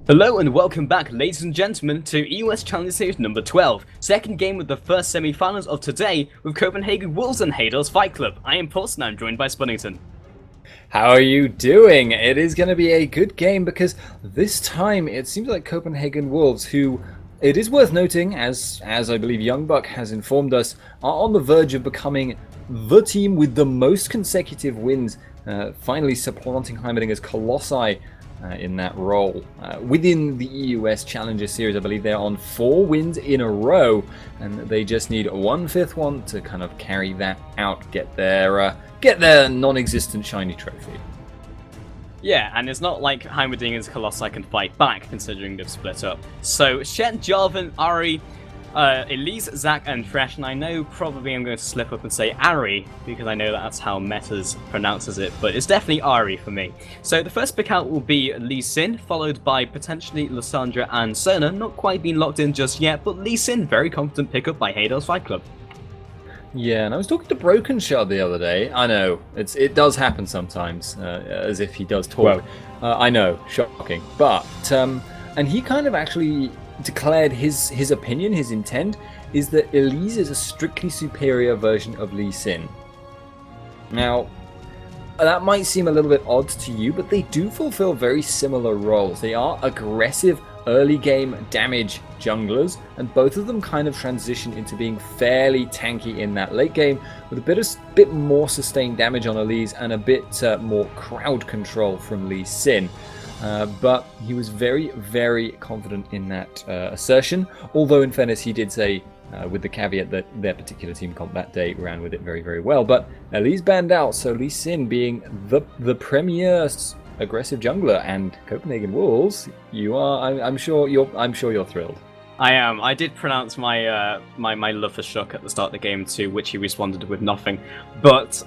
Hello and welcome back, ladies and gentlemen, to EUWChallenger Series number 12, second game of the first semi-finals of today with Copenhagen Wolves and Haydals Fight Club. I am Pulse and I'm joined by Spunnington. How are you doing? It is going to be a good game because this time it seems like Copenhagen Wolves, who it is worth noting, as I believe Young Buck has informed us, are on the verge of becoming the team with the most consecutive wins, finally supplanting Heimerdinger's Colossi in that role. Within the EUWChallenger series, I believe they're on 4 wins in a row, and they just need 1/5 one to kind of carry that out, get their non-existent shiny trophy. Yeah, and it's not like Heimerdinger's Colossi can fight back, considering they've split up. So, Shen, Jarvan, Ari, Elise, Zach, and Fresh, and I know probably I'm going to slip up and say Ari, because I know that's how Metas pronounces it, but it's definitely Ari for me. So the first pick out will be Lee Sin, followed by potentially Lysandra and Sona, not quite been locked in just yet, but Lee Sin, very confident pickup by Haydals Fight Club. Yeah, and I was talking to Broken Shard the other day. I know, it does happen sometimes, as if he does talk. I know, shocking. But, and he kind of actually declared his opinion, his intent, is that Elise is a strictly superior version of Lee Sin. Now, that might seem a little bit odd to you, but they do fulfill very similar roles. They are aggressive early game damage junglers, and both of them kind of transition into being fairly tanky in that late game, with a bit more sustained damage on Elise and a bit more crowd control from Lee Sin. But he was very, very confident in that assertion, although in fairness he did say, with the caveat that their particular team comp that day ran with it very, very well. But Elise banned out, so Lee Sin being the premier aggressive jungler, and Copenhagen Wolves, you are, I'm sure you're thrilled. I am. I did pronounce my my love for Shook at the start of the game, to which he responded with nothing. But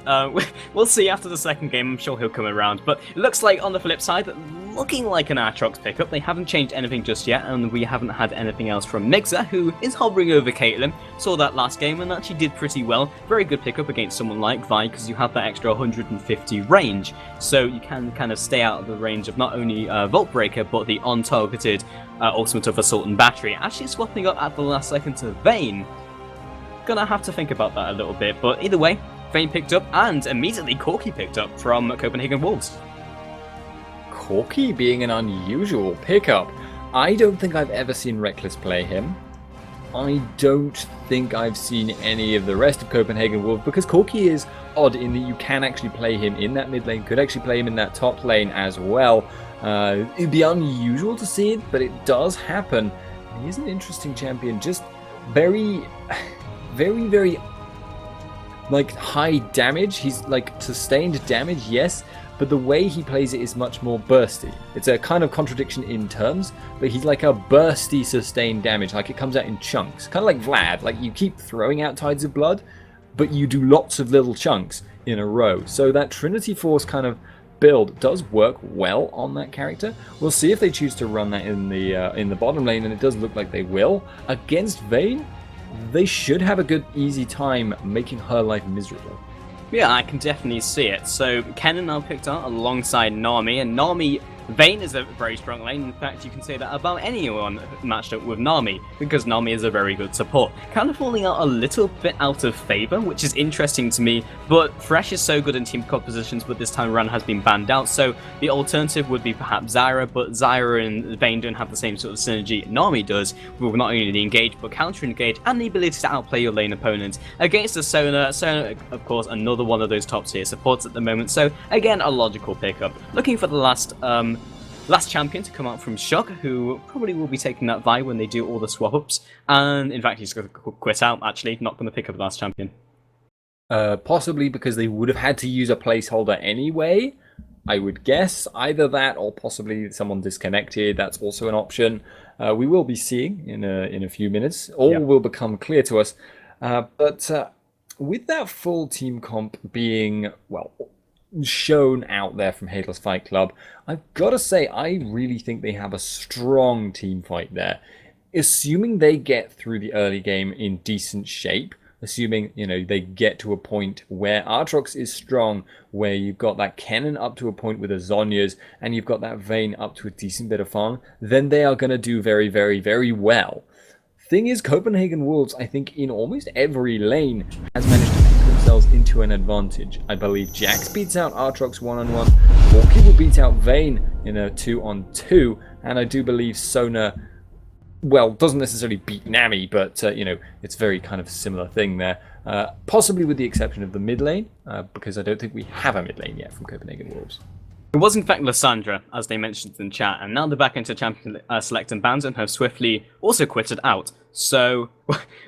we'll see after the second game. I'm sure he'll come around. But it looks like, on the flip side, looking like an Aatrox pickup. They haven't changed anything just yet, and we haven't had anything else from Mixer, who is hovering over Caitlyn. Saw that last game and actually did pretty well. Very good pickup against someone like Vi, because you have that extra 150 range. So you can kind of stay out of the range of not only Vault Breaker, but the on-targeted Ultimate of Assault and Battery. Actually swapping up at the last second to Vayne. Gonna have to think about that a little bit, but either way, Vayne picked up, and immediately Corki picked up from Copenhagen Wolves. Corki being an unusual pickup. I don't think I've ever seen Reckless play him. I don't think I've seen any of the rest of Copenhagen Wolves, because Corki is odd in that you can actually play him in that mid lane, could actually play him in that top lane as well. It'd be unusual to see it, but it does happen. He is an interesting champion, just very, very, very like high damage. He's like sustained damage, yes, but the way he plays it is much more bursty. It's a kind of contradiction in terms, but he's like a bursty sustained damage, like it comes out in chunks. Kind of like Vlad, like you keep throwing out Tides of Blood, but you do lots of little chunks in a row. So that Trinity Force kind of build does work well on that character. We'll see if they choose to run that in the bottom lane, and it does look like they will. Against Vayne, they should have a good, easy time making her life miserable. Yeah, I can definitely see it. So Kennen now picked out alongside Nami, and Vayne is a very strong lane. In fact, you can say that about anyone matched up with Nami, because Nami is a very good support. Kind of falling out a little bit out of favour, which is interesting to me, but Fresh is so good in team compositions, but this time around has been banned out, so the alternative would be perhaps Zyra, but Zyra and Vayne don't have the same sort of synergy Nami does, with not only the engage, but counter-engage, and the ability to outplay your lane opponent. Against the Sona, of course, another one of those top-tier supports at the moment, so again, a logical pickup. Looking for the last champion to come out from Shock, who probably will be taking that Vi when they do all the swap-ups, and in fact he's going to quit out, actually, not going to pick up the last champion. Possibly because they would have had to use a placeholder anyway, I would guess. Either that, or possibly someone disconnected, that's also an option. We will be seeing in a few minutes. All will become clear to us. But with that full team comp being, well, shown out there from Haydals Fight Club, I've got to say I really think they have a strong team fight there. Assuming they get through the early game in decent shape, assuming, they get to a point where Aatrox is strong, where you've got that Kennen up to a point with a Zhonya's, and you've got that Vayne up to a decent bit of farm, then they are going to do very, very, very well. Thing is, Copenhagen Wolves, I think, in almost every lane, has managed to make themselves into an advantage. I believe Jax beats out Aatrox 1-on-1, Orki will beat out Vayne in a 2-on-2, and I do believe Sona, well, doesn't necessarily beat Nami, but, it's very kind of similar thing there. Possibly with the exception of the mid lane, because I don't think we have a mid lane yet from Copenhagen Wolves. It was in fact Lysandra, as they mentioned in chat, and now they're back into Champion Select and Bans and have swiftly also quitted out. So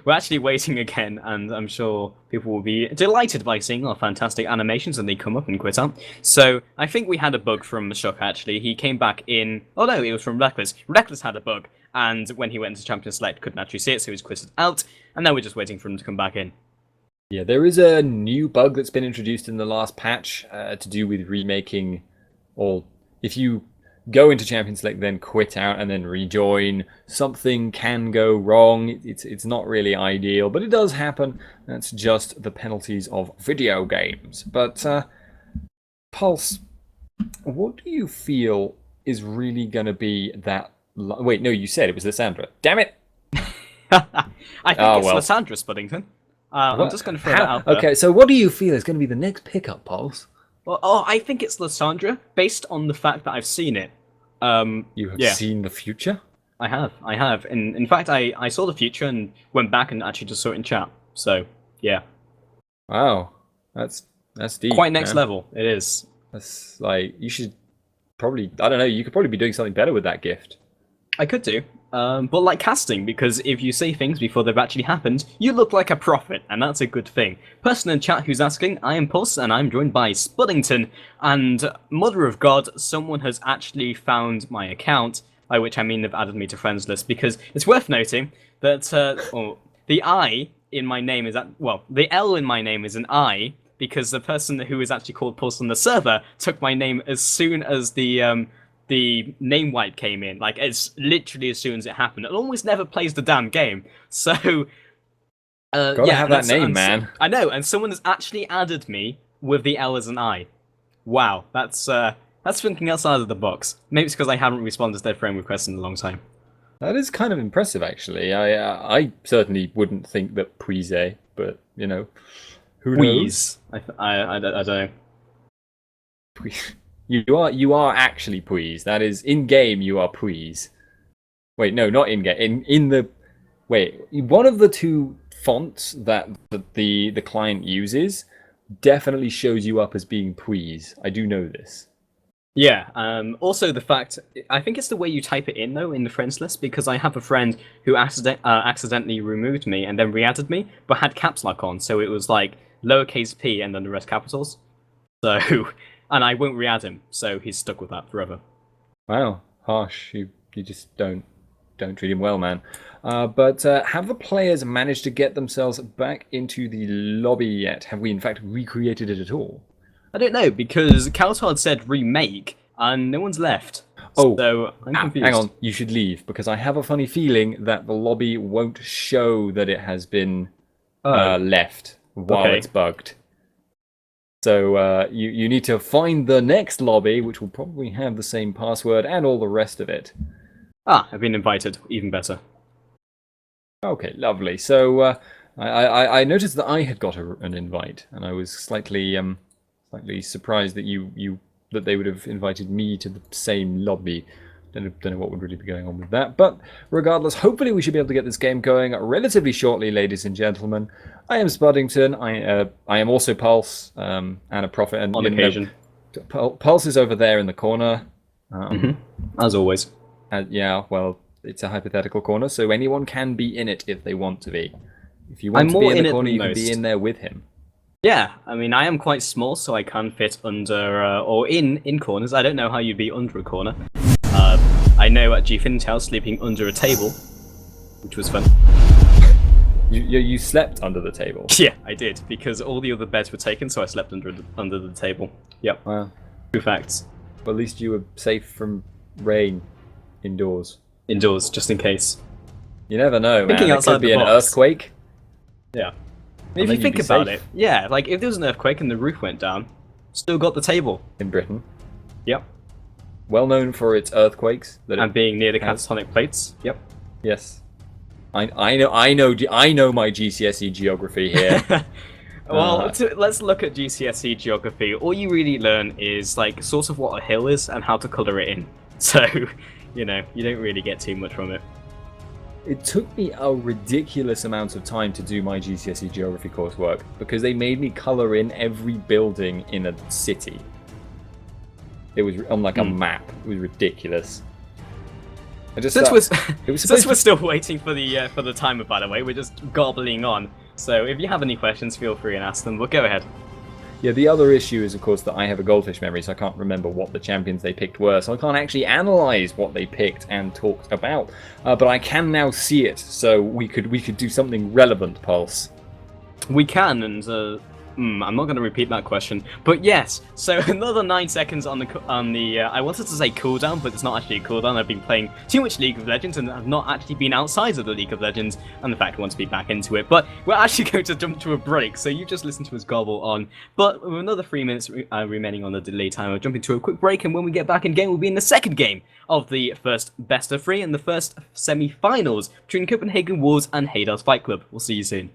we're actually waiting again, and I'm sure people will be delighted by seeing our fantastic animations and they come up and quit out. So I think we had a bug from Shock actually. He came back in. Oh no, it was from Reckless. Reckless had a bug, and when he went into Champion Select, couldn't actually see it, so he was quitted out, and now we're just waiting for him to come back in. Yeah, there is a new bug that's been introduced in the last patch to do with remaking. Or if you go into Champion Select, then quit out and then rejoin, something can go wrong. It's not really ideal, but it does happen. That's just the penalties of video games. But Pulse, what do you feel is really going to be that... Wait, no, you said it was Lysandra. Damn it! I think it's Lysandra Spuddington. I'm just going to throw that out there. Okay, so what do you feel is going to be the next pickup, Pulse? Well, I think it's Lysandra, based on the fact that I've seen it. You have seen the future? I have. In fact, I saw the future and went back and actually just saw it in chat. So, yeah. Wow. That's deep. Quite next level, it is. That's like, you should probably, I don't know, you could probably be doing something better with that gift. I could do. But like casting, because if you say things before they've actually happened, you look like a prophet, and that's a good thing. Person in chat who's asking, I am Pulse, and I'm joined by Spuddington, and Mother of God, someone has actually found my account, by which I mean they've added me to friends list, because it's worth noting that the I in my name is, the L in my name is an I, because the person who is actually called Pulse on the server took my name as soon as the name wipe came in, like it's literally as soon as it happened. It almost never plays the damn game. So gotta have that name, man. I know, and someone has actually added me with the L as an I. Wow, that's thinking outside of the box. Maybe it's because I haven't responded to their friend requests in a long time. That is kind of impressive, actually. I certainly wouldn't think that Puise, but who knows? I don't know. You are actually Puise. That is, in game you are Puise. Wait, no, not in game. One of the two fonts that the client uses definitely shows you up as being Puise. I do know this. Yeah. Also, the fact, I think it's the way you type it in though in the friends list, because I have a friend who accidentally removed me and then re-added me, but had caps lock on, so it was like lowercase p and then the rest capitals. So. And I won't re-add him, so he's stuck with that forever. Wow, harsh. You just don't treat him well, man. But have the players managed to get themselves back into the lobby yet? Have we in fact recreated it at all? I don't know, because Kaltard said remake, and no one's left. Oh, so I'm confused. Hang on, you should leave, because I have a funny feeling that the lobby won't show that it has been left while it's bugged. So you need to find the next lobby, which will probably have the same password and all the rest of it. Ah, I've been invited. Even better. Okay, lovely. So I noticed that I had got an invite, and I was slightly surprised that that they would have invited me to the same lobby. Don't know what would really be going on with that. But regardless, hopefully we should be able to get this game going relatively shortly, ladies and gentlemen. I am Spuddington. I am also Pulse and a prophet. And on occasion. Pulse is over there in the corner. As always. Yeah, well, it's a hypothetical corner, so anyone can be in it if they want to be. If you want to be in the corner, you can be in there with him. Yeah, I mean, I am quite small, so I can fit under or in corners. I don't know how you'd be under a corner. I know at G-Fintel sleeping under a table, which was fun. You slept under the table? Yeah, I did, because all the other beds were taken, so I slept under the table. Yep. Wow. True facts. But at least you were safe from rain indoors. Indoors, just in case. You never know, man. Thinking It outside could be the an box. earthquake. Yeah. If you think about it, yeah, like if there was an earthquake and the roof went down, still got the table. In Britain. Yep. Well known for its earthquakes. And being near the catatonic plates. Yep. Yes. I know my GCSE geography here. Well, let's look at GCSE geography. All you really learn is like sort of what a hill is and how to colour it in. So, you know, you don't really get too much from it. It took me a ridiculous amount of time to do my GCSE geography coursework because they made me colour in every building in a city. It was on like a map. It was ridiculous. Since we're still waiting for the timer, by the way, we're just gobbling on. So if you have any questions, feel free and ask them. But go ahead. Yeah, the other issue is, of course, that I have a goldfish memory, so I can't remember what the champions they picked were, so I can't actually analyse what they picked and talked about. But I can now see it, so we could do something relevant, Pulse. We can, and I'm not going to repeat that question, but yes. So another 9 seconds on the I wanted to say cooldown, but it's not actually a cooldown. I've been playing too much League of Legends and have not actually been outside of the League of Legends, and the fact I want to be back into it. But we're actually going to jump to a break, so you just listen to us gobble on. But with another 3 minutes remaining on the delay time, we'll jump into a quick break, and when we get back in game, we'll be in the second game of the first best of 3 and the first semi-finals between Copenhagen Wolves and Haydals Fight Club. We'll see you soon.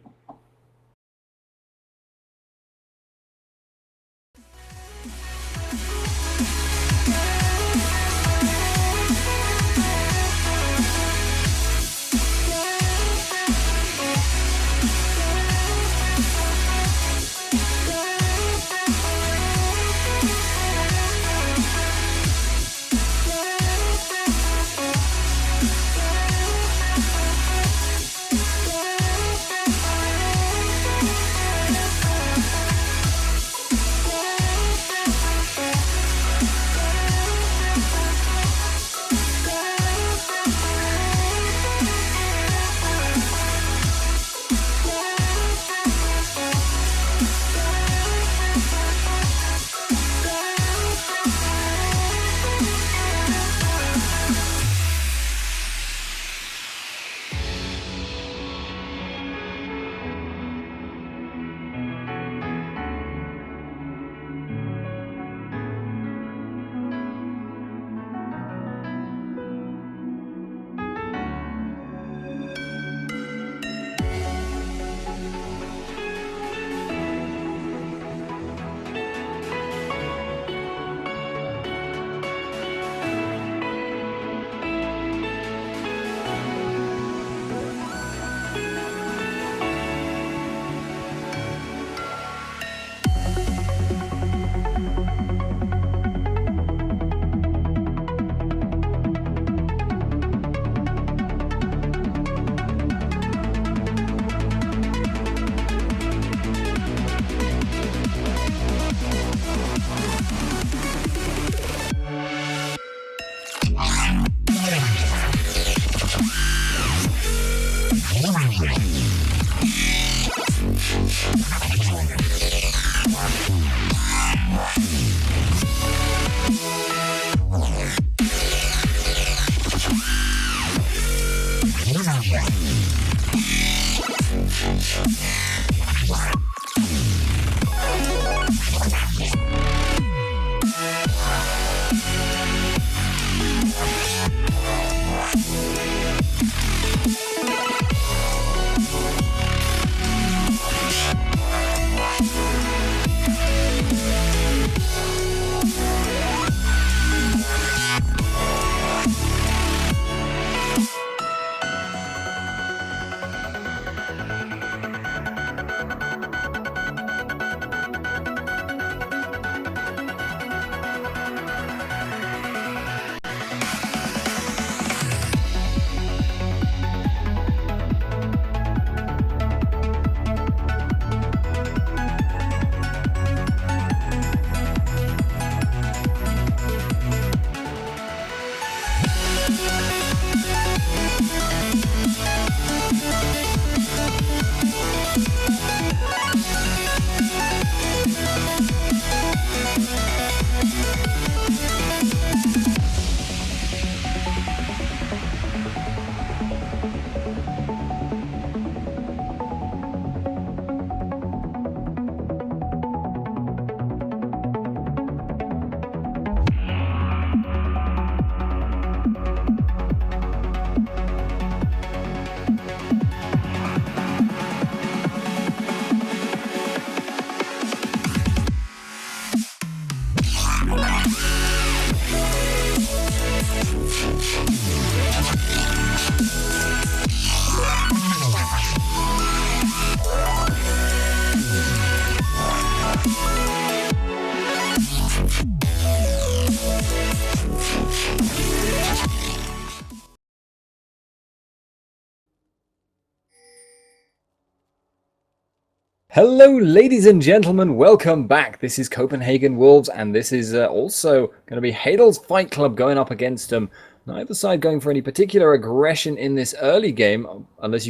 Hello, ladies and gentlemen. Welcome back. This is Copenhagen Wolves, and this is also going to be Haydals Fight Club going up against them. Neither side going for any particular aggression in this early game, unless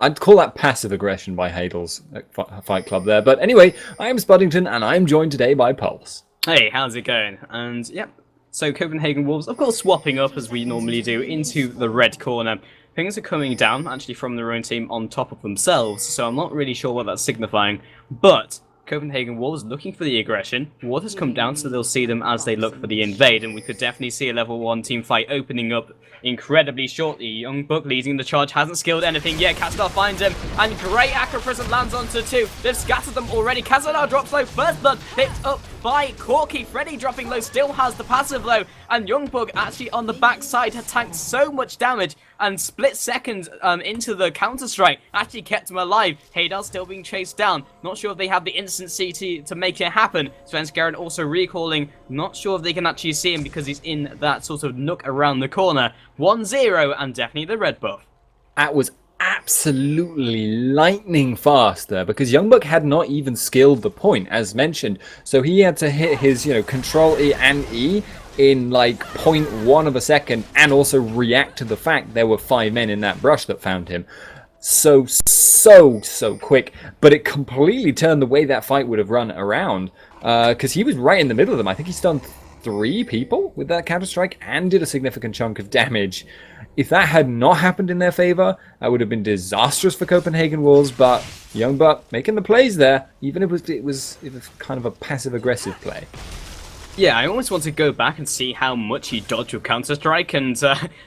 I'd call that passive aggression by Haydals Fight Club there. But anyway, I am Spuddington, and I am joined today by Pulse. Hey, how's it going? And yep, so Copenhagen Wolves, of course, swapping up as we normally do into the red corner. Things are coming down, actually, from their own team on top of themselves, so I'm not really sure what that's signifying. But Copenhagen Wolves looking for the aggression. What has come down, so they'll see them as they look for the invade, and we could definitely see a level 1 team fight opening up incredibly shortly. Young Buck leading the charge, hasn't skilled anything yet. Cassadar finds him, and great Acro Prison lands onto 2. They've scattered them already. Cassadar drops low. First blood picked up by Corky. Freddy dropping low, still has the passive low, and Young Buck actually on the backside had tanked so much damage and split second into the counter-strike, actually kept him alive. Haydals still being chased down. Not sure if they have the instant CT to make it happen. Svenskeren also recalling. Not sure if they can actually see him because he's in that sort of nook around the corner. 1-0 and definitely the red buff. That was absolutely lightning fast there, because Youngbuck had not even skilled the point, as mentioned. So he had to hit his, Control E and E in like 0.1 of a second, and also react to the fact there were 5 men in that brush that found him. So quick, but it completely turned the way that fight would have run around, because he was right in the middle of them. I think he stunned 3 people with that counter-strike and did a significant chunk of damage. If that had not happened in their favor, that would have been disastrous for Copenhagen Wolves, but Youngbuck making the plays there, even if it was kind of a passive-aggressive play. Yeah, I almost want to go back and see how much he dodged with Counter-Strike, and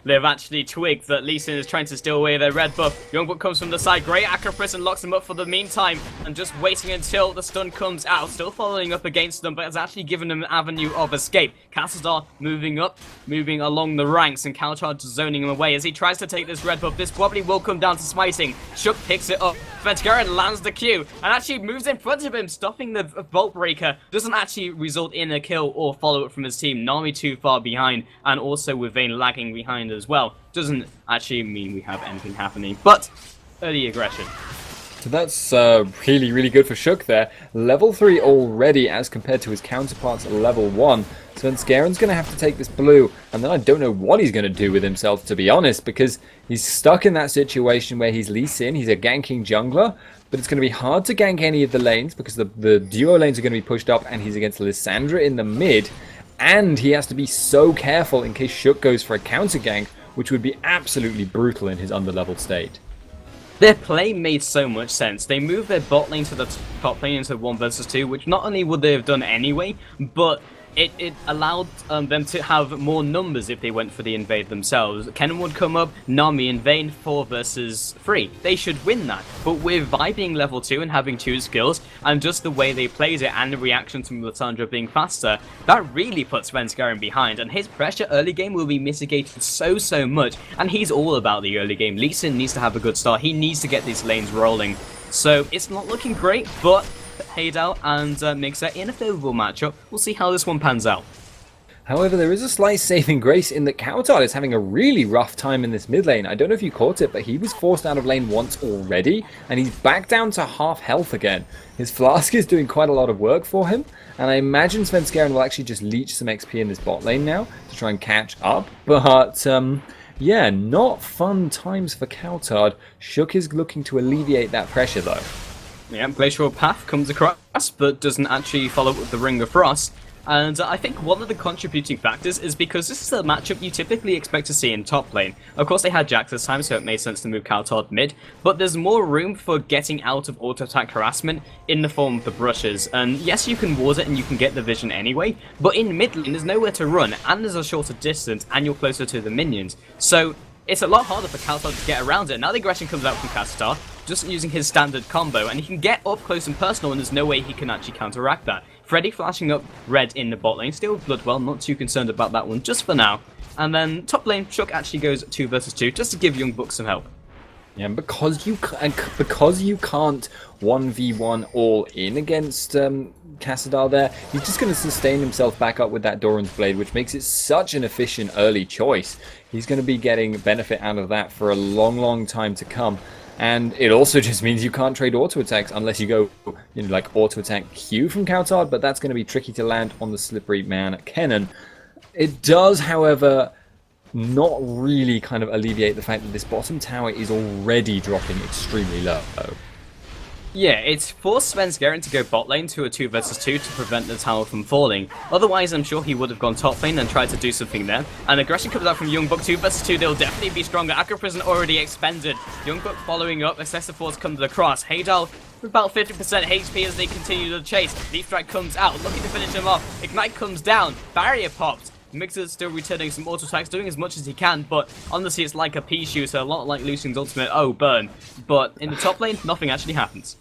they've actually twigged that Lee Sin is trying to steal away their red buff. Youngbuck comes from the side, great Acropris and locks him up for the meantime, and just waiting until the stun comes out, still following up against them, but has actually given him an avenue of escape. Cassadar moving up, moving along the ranks, and Calcharge zoning him away as he tries to take this red buff. This probably will come down to smiting. Shook picks it up. Svenskeren lands the Q, and actually moves in front of him, stopping the Bolt Breaker. Doesn't actually result in a kill or follow-up from his team. Nami too far behind, and also with Vayne lagging behind as well. Doesn't actually mean we have anything happening, but early aggression. So that's really good for Shook there. Level 3 already as compared to his counterparts at level 1. So Svenskaren's going to have to take this blue, and then I don't know what he's going to do with himself, to be honest, because he's stuck in that situation where he's Lee Sin, he's a ganking jungler, but it's going to be hard to gank any of the lanes because the duo lanes are going to be pushed up, and he's against Lissandra in the mid, and he has to be so careful in case Shook goes for a counter gank, which would be absolutely brutal in his underleveled state. Their play made so much sense. They moved their bot lane to the top lane into 1 versus 2, which not only would they have done anyway, but it allowed them to have more numbers if they went for the invade themselves. Kennen would come up, Nami and Vayne 4 versus 3. They should win that. But with Vi being level 2 and having 2 skills, and just the way they played it and the reaction to Lissandra being faster, that really puts Svenskeren behind, and his pressure early game will be mitigated so much, and he's all about the early game. Lee Sin needs to have a good start. He needs to get these lanes rolling. So it's not looking great, but Haydal and Mixer in a favourable matchup. We'll see how this one pans out. However, there is a slight saving grace in that Kautar is having a really rough time in this mid lane. I don't know if you caught it, but he was forced out of lane once already, and he's back down to half health again. His flask is doing quite a lot of work for him, and I imagine Svenskeren will actually just leech some XP in this bot lane now to try and catch up. But yeah, not fun times for Kautar. Shook is looking to alleviate that pressure though. Yeah, Glacial Path comes across, but doesn't actually follow up with the Ring of Frost. And I think one of the contributing factors is because this is a matchup you typically expect to see in top lane. Of course, they had Jax this time, so it made sense to move Kaltard mid, but there's more room for getting out of auto-attack harassment in the form of the brushes. And yes, you can ward it and you can get the vision anyway, but in mid lane, there's nowhere to run, and there's a shorter distance, and you're closer to the minions. So it's a lot harder for Kaltard to get around it. Now the aggression comes out from Castar, just using his standard combo, and he can get up close and personal, and there's no way he can actually counteract that. Freddy flashing up red in the bot lane, still Bloodwell, not too concerned about that one just for now. And then top lane, Shook actually goes 2 versus 2, just to give Young Buck some help. Yeah, because you can't 1v1 all in against Cassadar there, he's just going to sustain himself back up with that Doran's Blade, which makes it such an efficient early choice. He's going to be getting benefit out of that for a long time to come. And it also just means you can't trade auto attacks unless you go, like auto attack Q from Coulthard, but that's going to be tricky to land on the slippery man Kennen. It does, however, not really kind of alleviate the fact that this bottom tower is already dropping extremely low. Yeah, it's forced Svenskeren to go bot lane to a 2 versus 2 to prevent the tower from falling. Otherwise, I'm sure he would have gone top lane and tried to do something there. And aggression comes out from Youngbuck, 2 versus 2, they'll definitely be stronger. Aqua Prison already expended. Youngbuck following up, Excessive Force comes across. Haydals with about 50% HP as they continue the chase. Leaf Strike comes out, looking to finish him off. Ignite comes down, barrier pops. Mixer's still returning some auto attacks, doing as much as he can, but honestly it's like a pea shoe, so a lot like Lucian's ultimate, oh burn. But in the top lane, nothing actually happens.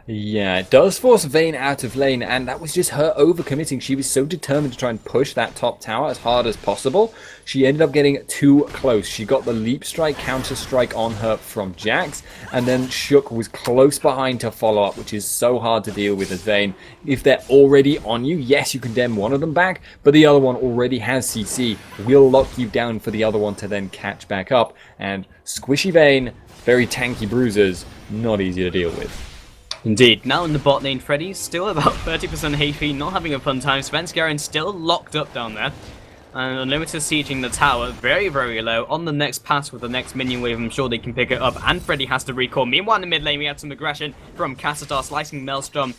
Yeah, it does force Vayne out of lane, and that was just her overcommitting. She was so determined to try and push that top tower as hard as possible. She ended up getting too close. She got the leap strike, counter strike on her from Jax, and then Shook was close behind to follow up, which is so hard to deal with as Vayne. If they're already on you, yes, you can dem one of them back, but the other one already has CC, will lock you down for the other one to then catch back up, and squishy Vayne, very tanky bruisers, not easy to deal with. Indeed. Now in the bot lane, Freddy's still about 30% HP, not having a fun time. Svenskeren still locked up down there. And Unlimited sieging the tower, very, very low. On the next pass with the next minion wave, I'm sure they can pick it up. And Freddy has to recall. Meanwhile, in the mid lane, we had some aggression from Cassitar, slicing Maelstrom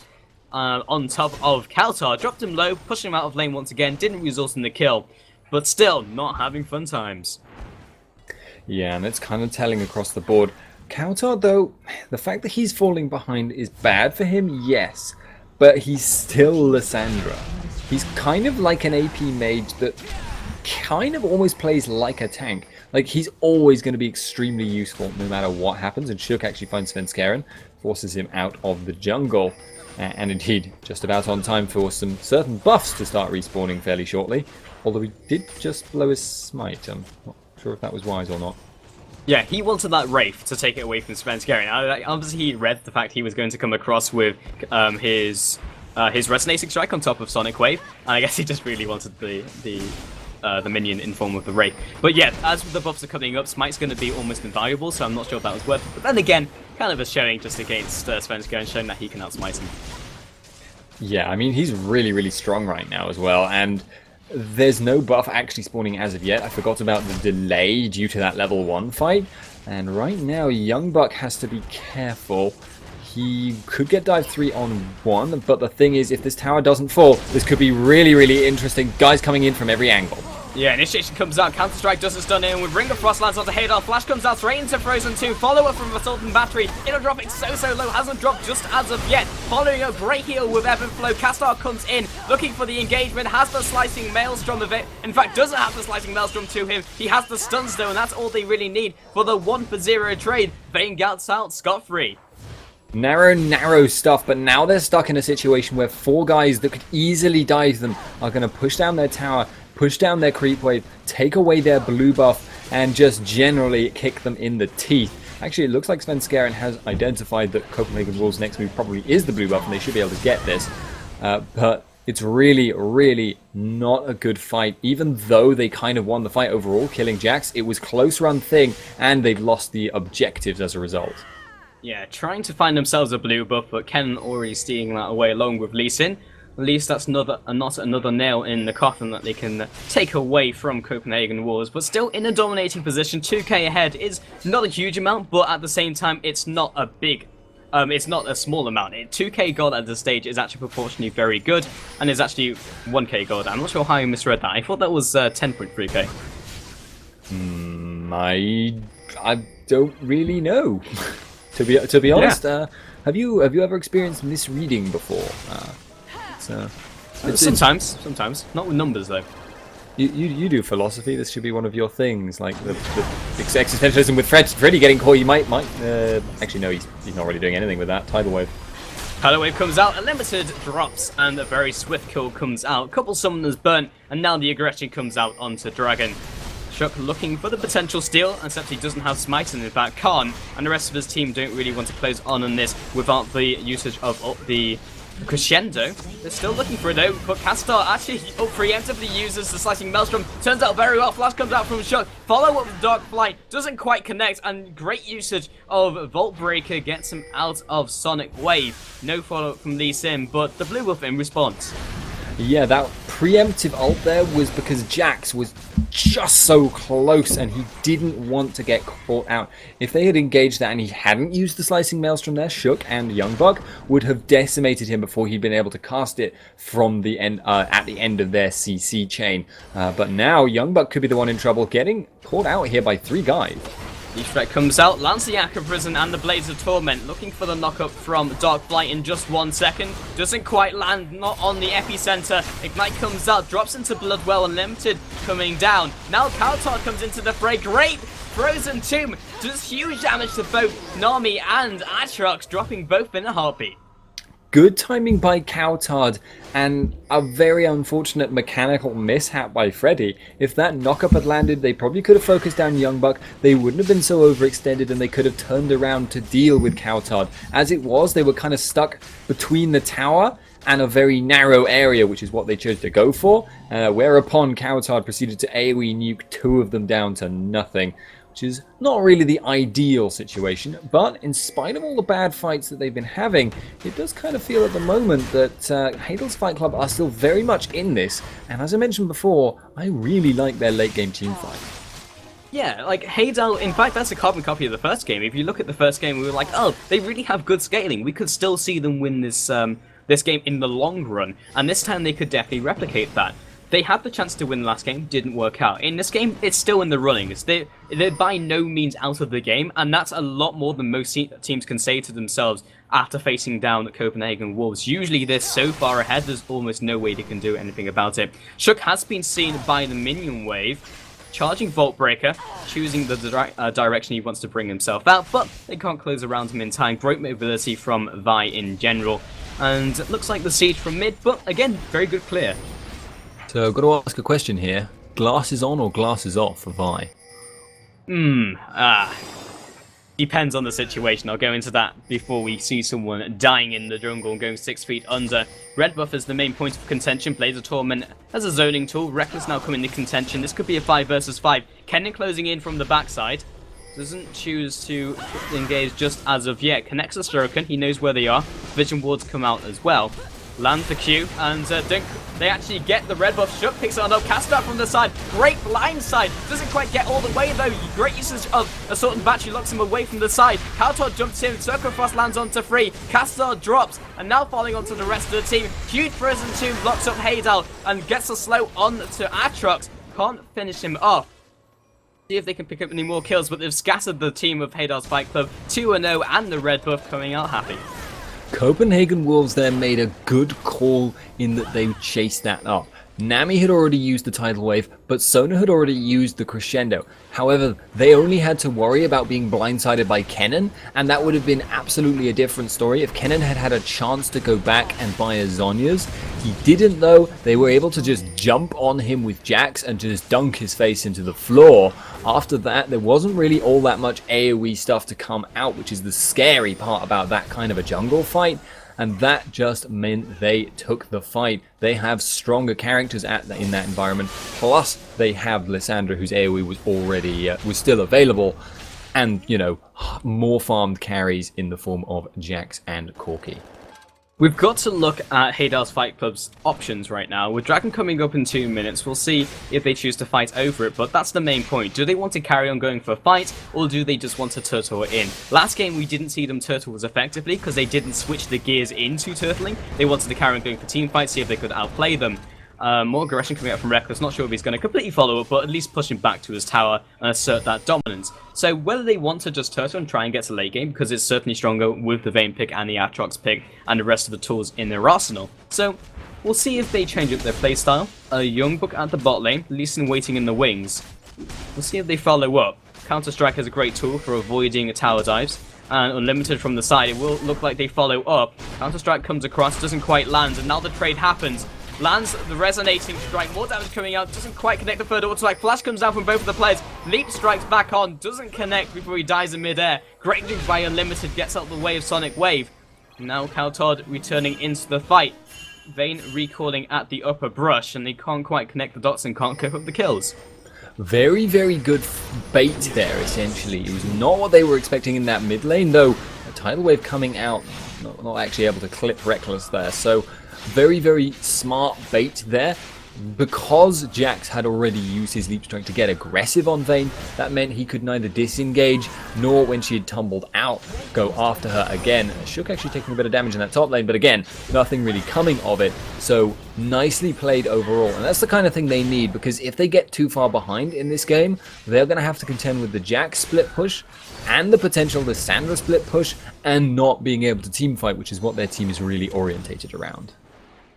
on top of Coulthard. Dropped him low, pushing him out of lane once again. Didn't result in the kill. But still, not having fun times. Yeah, and it's kind of telling across the board. Coulthard, though, the fact that he's falling behind is bad for him, yes, but he's still Lissandra. He's kind of like an AP mage that kind of almost plays like a tank. Like, he's always going to be extremely useful no matter what happens, and Shook actually finds Svenskeren, forces him out of the jungle, and indeed, just about on time for some certain buffs to start respawning fairly shortly, although he did just blow his smite. I'm not sure if that was wise or not. Yeah, he wanted that Wraith to take it away from Svenskeren. Obviously, he read the fact he was going to come across with his Resonating Strike on top of Sonic Wave, and I guess he just really wanted the minion in form of the Wraith. But yeah, as the buffs are coming up, Smite's going to be almost invaluable, so I'm not sure if that was worth it. But then again, kind of a showing just against Svenskeren, showing that he can outsmite him. Yeah, I mean, he's really, really strong right now as well, and there's no buff actually spawning as of yet. I forgot about the delay due to that level 1 fight. And right now, Youngbuck has to be careful. He could get dive 3 on 1, but the thing is, if this tower doesn't fall, this could be really, really interesting. Guys coming in from every angle. Yeah, Initiation comes out, Counter-Strike does its done in with Ring of Frost lands onto Haydals, Flash comes out straight into Frozen 2, follow-up from Assault and Battery, it'll drop it so low, hasn't dropped just as of yet, following a great heal with Ebb and Flow, Castar comes in, looking for the engagement, has the Slicing Maelstrom of it, in fact doesn't have the Slicing Maelstrom to him, he has the Stun Stone, and that's all they really need for the 1-for-0 trade. Vayne gets out scot-free. Narrow stuff, but now they're stuck in a situation where 4 guys that could easily dive them are going to push down their tower, push down their creep wave, take away their blue buff, and just generally kick them in the teeth. Actually, it looks like Svenskeren has identified that Copenhagen Wolves' next move probably is the blue buff, and they should be able to get this. But it's really, really not a good fight. Even though they kind of won the fight overall, killing Jax, it was close run thing, and they've lost the objectives as a result. Yeah, trying to find themselves a blue buff, but Ken already stealing that away along with Lee Sin. At least that's not another nail in the coffin that they can take away from Copenhagen Wolves. But still in a dominating position, 2k ahead is not a huge amount, but at the same time, it's not a big, it's not a small amount. 2k gold at this stage is actually proportionally very good, and is actually 1k gold. I'm not sure how I misread that. I thought that was 10.3k. I don't really know. To be honest, yeah. Have you ever experienced misreading before? Sometimes. Not with numbers, though. You do philosophy. This should be one of your things, like the existentialism with Freddy getting caught. You might actually no, he's not really doing anything with that. Tidal Wave. Tidal Wave comes out, Unlimited drops, and a very swift kill comes out. Couple summoners burnt, and now the aggression comes out onto Dragon. Shook looking for the potential steal, except he doesn't have Smite, and in fact Khan and the rest of his team don't really want to close on this without the usage of the Crescendo, they're still looking for it though, but Castar actually preemptively uses the Slicing Maelstrom. Turns out very well, Flash comes out from Shock, follow up with Dark Flight, doesn't quite connect, and great usage of Vault Breaker gets him out of Sonic Wave. No follow-up from Lee Sin, but the Blue Wolf in response. Yeah, that preemptive ult there was because Jax was just so close and he didn't want to get caught out. If they had engaged that and he hadn't used the Slicing Maelstrom there, Shook and Youngbuck would have decimated him before he'd been able to cast it from the end at the end of their CC chain. But now Youngbuck could be the one in trouble, getting caught out here by 3 guys. The threat comes out, lands the Yak of Prison and the Blades of Torment, looking for the knockup from Dark Flight in just 1 second. Doesn't quite land, not on the epicenter. Ignite comes out, drops into Bloodwell Unlimited coming down. Now Kautar comes into the fray, great Frozen Tomb, does huge damage to both Nami and Atrox, dropping both in a heartbeat. Good timing by Coutard and a very unfortunate mechanical mishap by Freddy. If that knockup had landed, they probably could have focused down Youngbuck. They wouldn't have been so overextended and they could have turned around to deal with Coutard. As it was, they were kind of stuck between the tower and a very narrow area, which is what they chose to go for. Whereupon Coutard proceeded to AoE nuke 2 of them down to nothing. Which is not really the ideal situation, but in spite of all the bad fights that they've been having, it does kind of feel at the moment that Haydals Fight Club are still very much in this, and as I mentioned before, I really like their late game team fight. Yeah, like Haydal, in fact that's a carbon copy of the first game. If you look at the first game, we were like, oh, they really have good scaling. We could still see them win this game in the long run, and this time they could definitely replicate that. They had the chance to win the last game, didn't work out. In this game, it's still in the running. They're by no means out of the game, and that's a lot more than most teams can say to themselves after facing down the Copenhagen Wolves. Usually they're so far ahead, there's almost no way they can do anything about it. Shook has been seen by the minion wave, charging Vault Breaker, choosing the direction he wants to bring himself out, but they can't close around him in time. Great mobility from Vi in general, and it looks like the siege from mid, but again, very good clear. So I've got to ask a question here. Glasses on or glasses off for Vi? Depends on the situation. I'll go into that before we see someone dying in the jungle and going 6 feet under. Red buff is the main point of contention. Blades of Torment as a zoning tool. Reckless now coming to contention. This could be a 5 versus 5. Kennen closing in from the backside. Doesn't choose to engage just as of yet. Connects the Shuriken. He knows where they are. Vision wards come out as well. Land the Q, and they actually get the red buff. Shook picks it up, cast out from the side. Great blind side. Doesn't quite get all the way though. Great usage of Assault and Battery locks him away from the side. Kautar jumps in, Circle Frost lands onto free. Castar drops, and now falling onto the rest of the team. Huge Frozen Tomb blocks up Haydal and gets a slow on to Atrox. Can't finish him off. See if they can pick up any more kills, but they've scattered the team of Haydals Fight Club 2-0 and the red buff coming out happy. Copenhagen Wolves there made a good call in that they chased that up. Nami had already used the tidal wave, but Sona had already used the crescendo. However, they only had to worry about being blindsided by Kennen, and that would have been absolutely a different story if Kennen had had a chance to go back and buy a Zhonya's. He didn't though. They were able to just jump on him with Jax and just dunk his face into the floor. After that, there wasn't really all that much AoE stuff to come out, which is the scary part about that kind of a jungle fight. And that just meant they took the fight. They have stronger characters in that environment. Plus, they have Lysandra, whose AoE was already was still available, and more farmed carries in the form of Jax and Corki. We've got to look at Haydals Fight Club's options right now. With Dragon coming up in 2 minutes, we'll see if they choose to fight over it, but that's the main point. Do they want to carry on going for a fight, or do they just want to turtle it in? Last game, we didn't see them turtle as effectively because they didn't switch the gears into turtling. They wanted to carry on going for team fights, see if they could outplay them. More aggression coming out from Reckless. Not sure if he's going to completely follow up, but at least push him back to his tower and assert that dominance. So whether they want to just turtle and try and get to late game, because it's certainly stronger with the Vayne pick and the Atrox pick and the rest of the tools in their arsenal. So we'll see if they change up their playstyle. A Youngbuck at the bot lane, Lee Sin waiting in the wings. We'll see if they follow up. Counter-Strike is a great tool for avoiding tower dives. And Unlimited from the side, it will look like they follow up. Counter-Strike comes across, doesn't quite land, and now the trade happens. Lands the resonating strike, more damage coming out, doesn't quite connect the third auto strike. Flash comes down from both of the players. Leap strikes back on, doesn't connect before he dies in midair. Great move by Unlimited, gets out the way of Sonic Wave. Now Kaltod returning into the fight. Vayne recalling at the upper brush, and they can't quite connect the dots and can't cook up the kills. Very, very good bait there, essentially. It was not what they were expecting in that mid lane, though a tidal wave coming out, not actually able to clip Reckless there. So very, very smart bait there. Because Jax had already used his Leap Strike to get aggressive on Vayne, that meant he could neither disengage, nor when she had tumbled out, go after her again. Shook actually taking a bit of damage in that top lane, but again, nothing really coming of it. So nicely played overall, and that's the kind of thing they need, because if they get too far behind in this game, they're going to have to contend with the Jax split push, and the potential Lissandra split push, and not being able to team fight, which is what their team is really orientated around.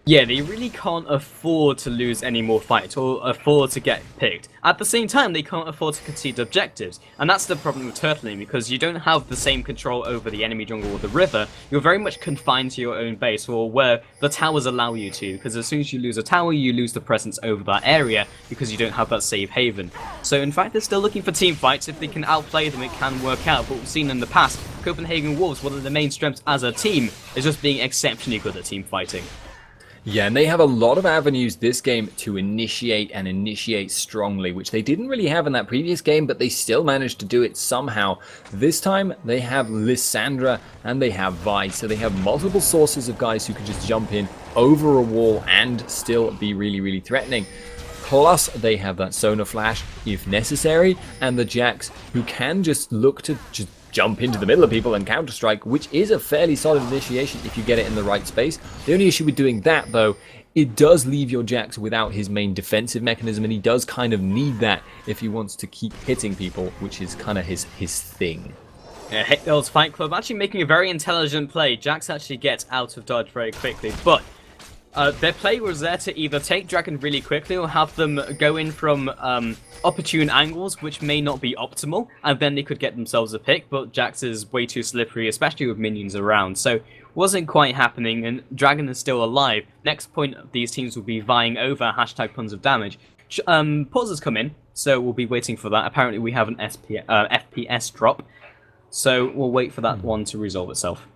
Yeah, they really can't afford to lose any more fights or afford to get picked. At the same time, they can't afford to concede objectives. And that's the problem with turtling, because you don't have the same control over the enemy jungle or the river. You're very much confined to your own base, or where the towers allow you to, because as soon as you lose a tower, you lose the presence over that area, because you don't have that safe haven. So in fact, they're still looking for team fights. If they can outplay them, it can work out. But we've seen in the past, Copenhagen Wolves, one of the main strengths as a team, is just being exceptionally good at team fighting. Yeah, and they have a lot of avenues this game to initiate and initiate strongly, which they didn't really have in that previous game, but they still managed to do it somehow. This time, they have Lissandra and they have Vi, so they have multiple sources of guys who can just jump in over a wall and still be really, really threatening. Plus, they have that Sonar Flash if necessary, and the Jax who can just look to just jump into the middle of people and counter-strike, which is a fairly solid initiation if you get it in the right space. The only issue with doing that, though, it does leave your Jax without his main defensive mechanism, and he does kind of need that if he wants to keep hitting people, which is kind of his thing. Yeah, Haydals Fight Club actually making a very intelligent play. Jax actually gets out of dodge very quickly, but their play was there to either take Dragon really quickly or have them go in from opportune angles, which may not be optimal, and then they could get themselves a pick, but Jax is way too slippery, especially with minions around, so wasn't quite happening, and Dragon is still alive. Next point, these teams will be vying over #tons of damage. Pause has come in, so we'll be waiting for that. Apparently we have an FPS drop, so we'll wait for that one to resolve itself.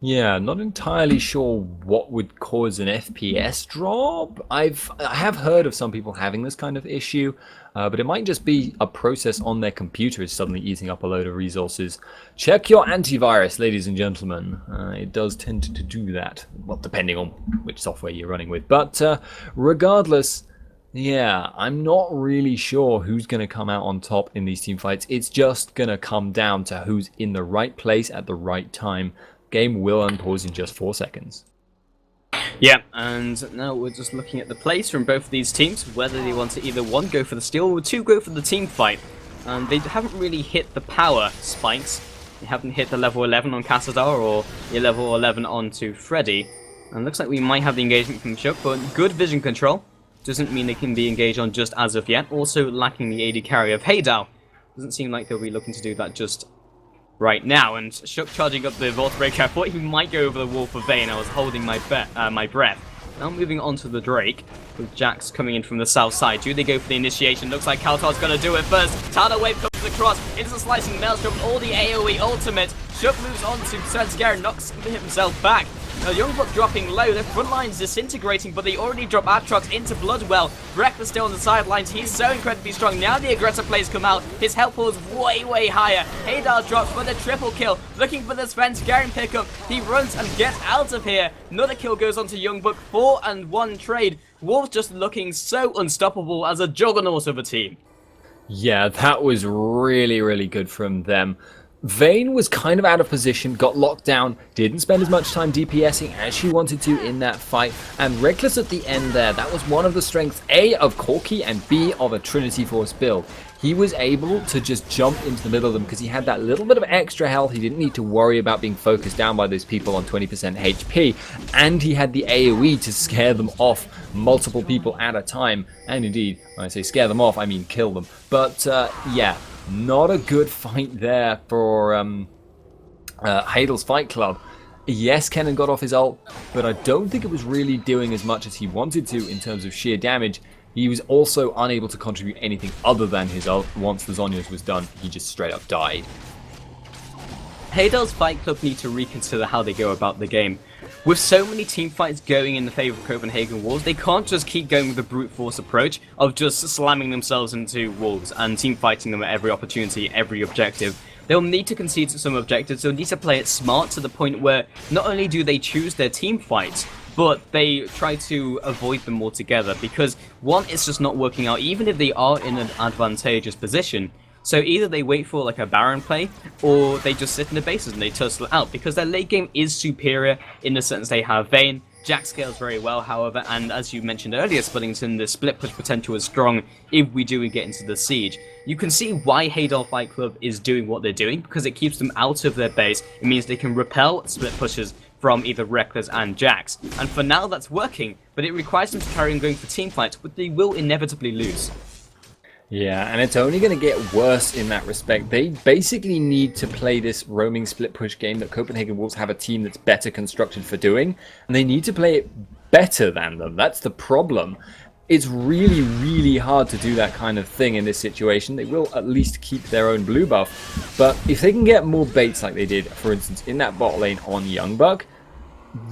Yeah, not entirely sure what would cause an FPS drop. I have heard of some people having this kind of issue, but it might just be a process on their computer is suddenly eating up a load of resources. Check your antivirus, ladies and gentlemen. It does tend to do that, well, depending on which software you're running with. But regardless, yeah, I'm not really sure who's going to come out on top in these team fights. It's just going to come down to who's in the right place at the right time. Game will unpause in just 4 seconds. Yeah, and now we're just looking at the plays from both of these teams, whether they want to either one, go for the steal, or two, go for the team fight. And they haven't really hit the power spikes. They haven't hit the level 11 on Cassadar or the level 11 onto Freddy. And looks like we might have the engagement from Shook, but good vision control. Doesn't mean they can be engaged on just as of yet. Also lacking the AD carry of Haydals. Doesn't seem like they'll be looking to do that just right now, and Shook charging up the Vault Breaker. I thought he might go over the wall for Vayne. I was holding my breath. Now moving on to the Drake, with Jax coming in from the south side. Do they go for the initiation? Looks like Kaltar's going to do it first. Tidal Wave comes across into the slicing Maelstrom, all the AoE ultimate. Shook moves on to Svenskar, knocks himself back. Now Youngbuck dropping low, their front line's disintegrating, but they already drop Aatrox into Bloodwell. Breakfast still on the sidelines, he's so incredibly strong. Now the aggressor plays come out, his health pool is way higher. Haydals drops for the triple kill, looking for the Svenskar pickup. He runs and gets out of here. Another kill goes on to Youngbuck, 4-1 trade. Wolves just looking so unstoppable as a juggernaut of a team. Yeah, that was really good from them. Vayne was kind of out of position, got locked down, didn't spend as much time DPSing as she wanted to in that fight, and Reckless at the end there, that was one of the strengths A of Corki and B of a Trinity Force build. He was able to just jump into the middle of them because he had that little bit of extra health. He didn't need to worry about being focused down by those people on 20% HP, and he had the AoE to scare them off multiple people at a time, and indeed, when I say scare them off, I mean kill them. But yeah, not a good fight there for Haydals Fight Club. Yes, Kennen got off his ult, but I don't think it was really doing as much as he wanted to in terms of sheer damage. He was also unable to contribute anything other than his ult. Once the Zhonya's was done, he just straight up died. Haydals Fight Club need to reconsider how they go about the game. With so many team fights going in the favour of Copenhagen Wolves, they can't just keep going with the brute force approach of just slamming themselves into Wolves and team fighting them at every opportunity, every objective. They'll need to concede some objectives, they'll need to play it smart to the point where not only do they choose their team fights, but they try to avoid them altogether, because one, it's just not working out even if they are in an advantageous position. So either they wait for like a Baron play, or they just sit in the bases and they tussle it out, because their late game is superior in the sense they have Vayne. Jack scales very well, however, and as you mentioned earlier, Splittington, the split push potential is strong if we do get into the siege. You can see why Haydals Fight Club is doing what they're doing, because it keeps them out of their base. It means they can repel split pushes from either Reckless and Jax. And for now that's working, but it requires them to carry on going for team fights, but they will inevitably lose. Yeah, and it's only going to get worse in that respect. They basically need to play this roaming split push game that Copenhagen Wolves have a team that's better constructed for doing, and they need to play it better than them. That's the problem. It's really, really hard to do that kind of thing in this situation. They will at least keep their own blue buff, but if they can get more baits like they did, for instance, in that bot lane on Youngbuck,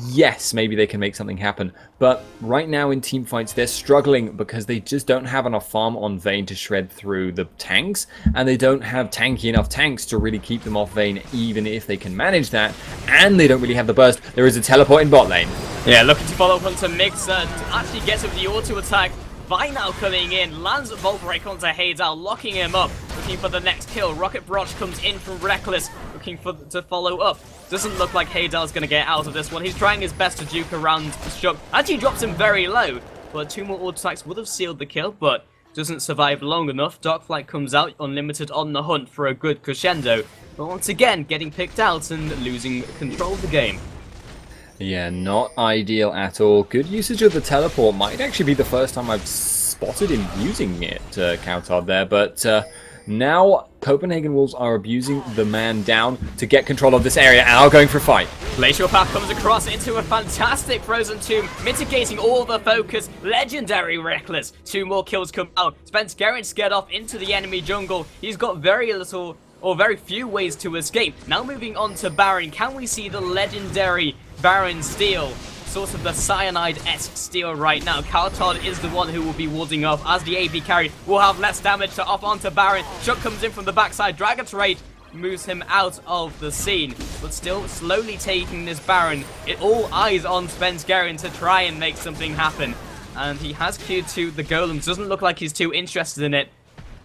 yes, maybe they can make something happen. But right now in team fights, they're struggling because they just don't have enough farm on Vayne to shred through the tanks, and they don't have tanky enough tanks to really keep them off Vayne, even if they can manage that, and they don't really have the burst. There is a teleport in bot lane. Yeah, looking to follow up onto Mixer, actually gets him the auto attack. Vi now coming in, lands a Volt Break onto Haydals, locking him up, looking for the next kill. Rocket Broch comes in from Reckless, looking to follow up. Doesn't look like Haydals going to get out of this one. He's trying his best to juke around Shook. Actually drops him very low, but 2 more auto attacks would have sealed the kill, but doesn't survive long enough. Darkflight comes out, Unlimited on the hunt for a good crescendo, but once again getting picked out and losing control of the game. Yeah, not ideal at all. Good usage of the teleport. Might actually be the first time I've spotted him using it, Coutard there, but now Copenhagen Wolves are abusing the man down to get control of this area and are going for a fight. Glacial Path comes across into a fantastic Frozen Tomb, mitigating all the focus. Legendary Reckless. 2 more kills come out. Spence Gerrit scared off into the enemy jungle. He's got very little or very few ways to escape. Now moving on to Baron. Can we see the legendary Baron steal? Sort of the Cyanide-esque steal right now. Coutard is the one who will be warding off, as the AP carry will have less damage to off onto Baron. Shook comes in from the backside. Dragon's Rage moves him out of the scene, but still slowly taking this Baron. It all eyes on Spence Gerrit to try and make something happen. And he has queued to the Golem. Doesn't look like he's too interested in it,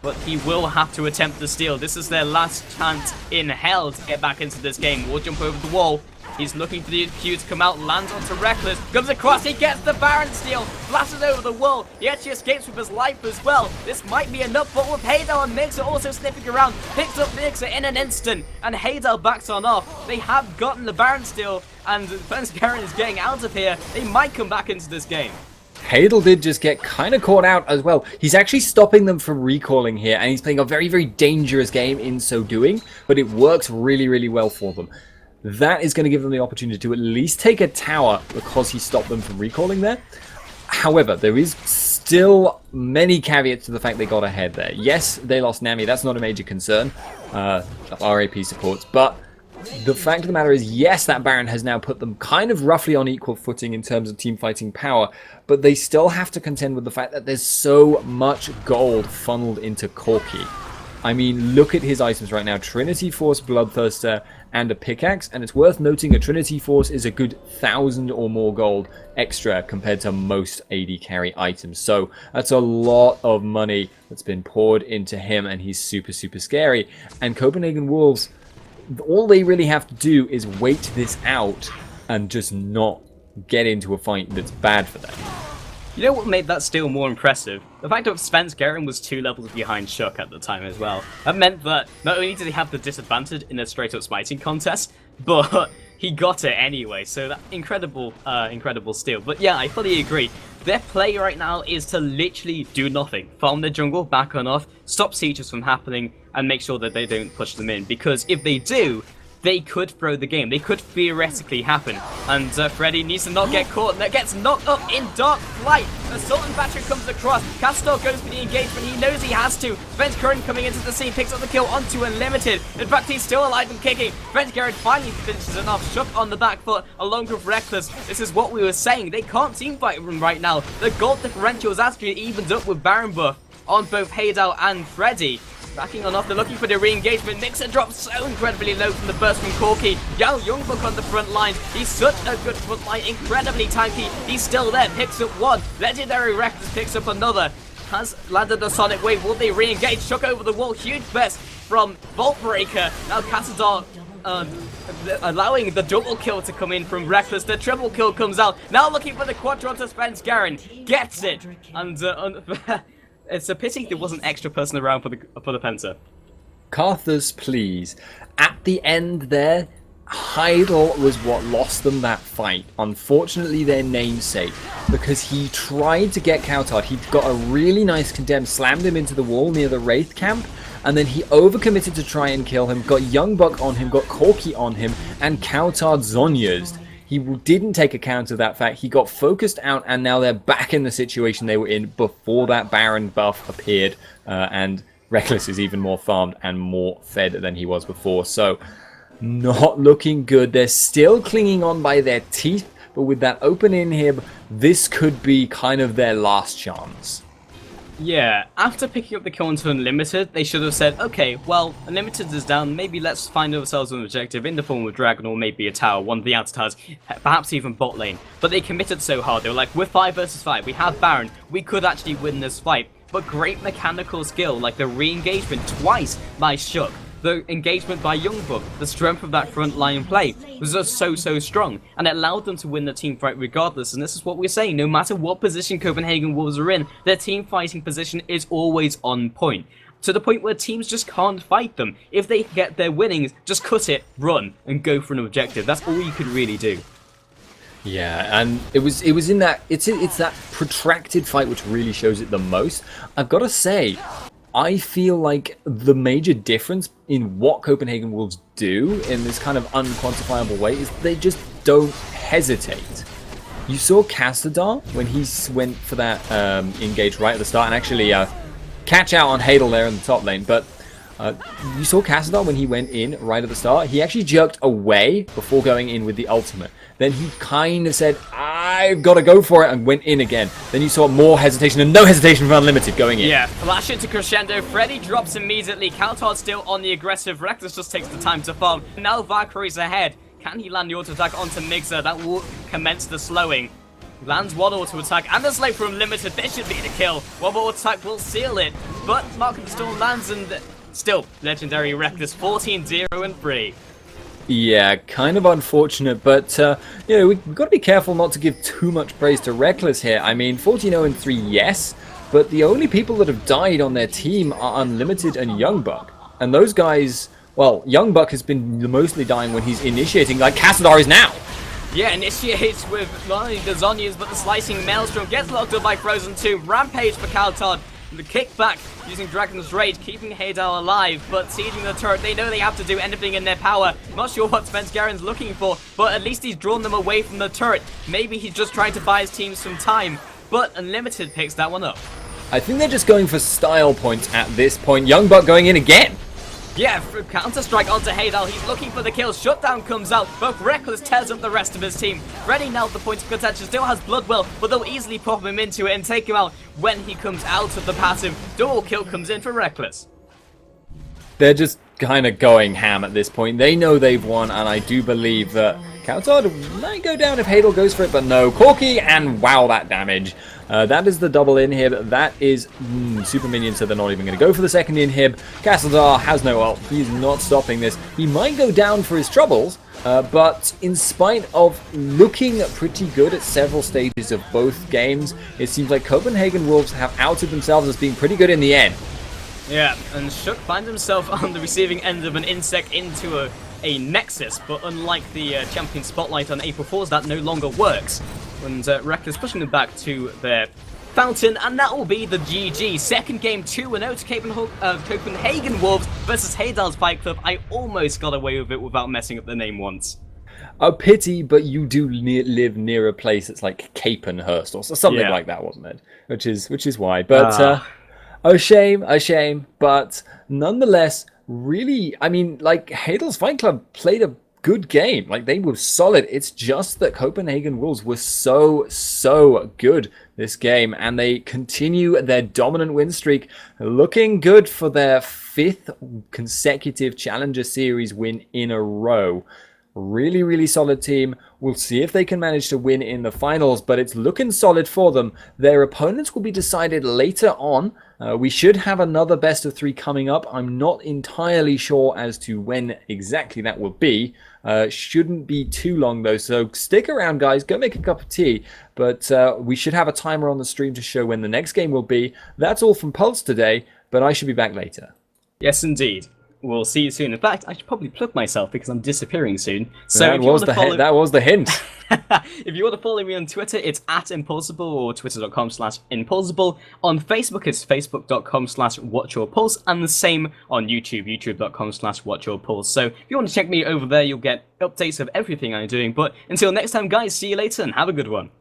but he will have to attempt the steal. This is their last chance in hell to get back into this game. War jump over the wall. He's looking for the Q to come out, lands onto Reckless, comes across, he gets the Baron steal, blasts over the wall, he actually escapes with his life as well. This might be enough, but with Haydals and Mixer also sniffing around, picks up Mixer in an instant, and Haydals backs on off. They have gotten the Baron steal, and Spence Gerrit is getting out of here. They might come back into this game. Haydals did just get kind of caught out as well. He's actually stopping them from recalling here, and he's playing a very, very dangerous game in so doing, but it works really, really well for them. That is going to give them the opportunity to at least take a tower because he stopped them from recalling there. However, there is still many caveats to the fact they got ahead there. Yes, they lost Nami. That's not a major concern. RAP supports. But the fact of the matter is, yes, that Baron has now put them kind of roughly on equal footing in terms of team fighting power. But they still have to contend with the fact that there's so much gold funneled into Corki. I mean, look at his items right now. Trinity Force, Bloodthirster, and a pickaxe. And it's worth noting a Trinity Force is a good 1,000 or more gold extra compared to most AD carry items. So that's a lot of money that's been poured into him, and he's super, super scary. And Copenhagen Wolves, all they really have to do is wait this out and just not get into a fight that's bad for them. You know what made that steal more impressive? The fact that Spence Gerrit was 2 levels behind Shook at the time as well. That meant that not only did he have the disadvantage in a straight-up smiting contest, but he got it anyway. So that incredible steal. But yeah, I fully agree. Their play right now is to literally do nothing. Farm the jungle, back on off, stop sieges from happening, and make sure that they don't push them in. Because if they do, they could throw the game. They could theoretically happen. And Freddy needs to not get caught. And gets knocked up in Dark Flight. Assault and Battery comes across. Castor goes for the engagement. He knows he has to. Venge Current coming into the scene. Picks up the kill onto Unlimited. In fact, he's still alive and kicking. Venge Current finally finishes it off. Shook on the back foot along with Reckless. This is what we were saying. They can't team fight him right now. The gold differential is actually evened up with Baron buff on both Haydal and Freddy. Backing on off, they're looking for the re-engagement. Mixer drops so incredibly low from the burst from Corki. Yao Youngbuk on the front line. He's such a good front line, incredibly tanky. He's still there, picks up one. Legendary Reckless picks up another. Has landed the Sonic Wave. Will they re-engage? Shook over the wall. Huge burst from Vault Breaker. Now Casadar allowing the double kill to come in from Reckless. The triple kill comes out. Now looking for the Quadrantus Spence. Garen gets it. And it's a pity there wasn't extra person around for the Penta. Carthus, please. At the end there, Haydal was what lost them that fight. Unfortunately, their namesake, because he tried to get Coutard. He got a really nice condemn, slammed him into the wall near the Wraith camp, and then he overcommitted to try and kill him, got Youngbuck on him, got Corki on him, and Coutard Zonya'd. He didn't take account of that fact. He got focused out, and now they're back in the situation they were in before that Baron buff appeared, and Reckless is even more farmed and more fed than he was before. So, not looking good. They're still clinging on by their teeth, but with that open inhib, this could be kind of their last chance. Yeah, after picking up the kill into Unlimited, they should have said, okay, well, Unlimited is down, maybe let's find ourselves an objective in the form of Dragon or maybe a tower, one of the outer towers, perhaps even bot lane. But they committed so hard, they were like, we're 5 versus 5, we have Baron, we could actually win this fight. But great mechanical skill, like the re-engagement twice by Shook, the engagement by Youngbuck, the strength of that front line play was just so strong, and it allowed them to win the team fight regardless. And this is what we're saying, no matter what position Copenhagen Wolves are in, their team fighting position is always on point. To the point where teams just can't fight them. If they get their winnings, just cut it, run, and go for an objective. That's all you could really do. Yeah, and it was in that it's that protracted fight which really shows it the most. I've got to say, I feel like the major difference in what Copenhagen Wolves do in this kind of unquantifiable way is they just don't hesitate. You saw Casadar when he went for that engage right at the start, and actually catch out on Haydal there in the top lane, but you saw Casadar when he went in right at the start. He actually jerked away before going in with the ultimate. Then he kind of said, I've got to go for it, and went in again. Then you saw more hesitation and no hesitation from Unlimited going in. Yeah, flash into Crescendo. Freddy drops immediately. Coutard still on the aggressive. Reckless just takes the time to farm. Now Valkyrie's ahead. Can he land the auto attack onto Mixer? That will commence the slowing. Lands one auto attack and the slate from Unlimited. This should be the kill. One more attack will seal it. But Mark of the Storm lands, and still legendary Reckless 14-0-3. Yeah, kind of unfortunate, but you know, we've got to be careful not to give too much praise to Reckless here. I mean, 14-0-3, yes, but the only people that have died on their team are Unlimited and Youngbuck. And those guys, well, Youngbuck has been mostly dying when he's initiating, like Casadar is now. Yeah, initiates with not only the Zonyas, but the slicing Maelstrom. Gets locked up by Frozen 2. Rampage for Coutard. The kickback using Dragon's Rage, keeping Haydal alive, but sieging the turret. They know they have to do anything in their power. Not sure what Spence Garen's looking for, but at least he's drawn them away from the turret. Maybe he's just trying to buy his team some time, but Unlimited picks that one up. I think they're just going for style points at this point. Youngbuck going in again. Yeah, counter-strike onto Haydal. He's looking for the kill. Shutdown comes out, but Reckless tears up the rest of his team. Freddy now at the point of contention, still has Bloodwell, but they'll easily pop him into it and take him out when he comes out of the passive. Double kill comes in for Reckless. They're just kind of going ham at this point. They know they've won, and I do believe that Coutard might go down if Haydal goes for it, but no. Corki, and wow, that damage. That is the double inhib. That is super minion, so they're not even going to go for the second inhib. Casadar has no ult. He's not stopping this. He might go down for his troubles, but in spite of looking pretty good at several stages of both games, it seems like Copenhagen Wolves have outed themselves as being pretty good in the end. Yeah, and Shook finds himself on the receiving end of an insect into a Nexus, but unlike the Champion Spotlight on April Fool's, that no longer works. And Reckless pushing them back to their fountain, and that will be the GG. Second game 2-0 to Copenhagen Wolves versus Haydals Fight Club. I almost got away with it without messing up the name once. A pity, but you do live near a place that's like Capenhurst or something like that, wasn't it? Which is why. But a shame. But nonetheless, really, I mean, like Haydals Fight Club played a good game. Like they were solid. It's just that Copenhagen Wolves were so good this game, and they continue their dominant win streak, looking good for their 5th consecutive Challenger Series win in a row. Really solid team. We'll see if they can manage to win in the finals, but it's looking solid for them. Their opponents will be decided later on. We should have another best of 3 coming up. I'm not entirely sure as to when exactly that will be. Shouldn't be too long though, so stick around guys, go make a cup of tea. But we should have a timer on the stream to show when the next game will be. That's all from Pulse today, but I should be back later. Yes indeed. We'll see you soon. In fact, I should probably plug myself because I'm disappearing soon. So that was the hint. If you want to follow me on Twitter, it's @Impulsible or twitter.com/Impulsible. On Facebook, it's facebook.com/WatchYourPulse, and the same on YouTube, youtube.com/WatchYourPulse. So if you want to check me over there, you'll get updates of everything I'm doing. But until next time, guys, see you later and have a good one.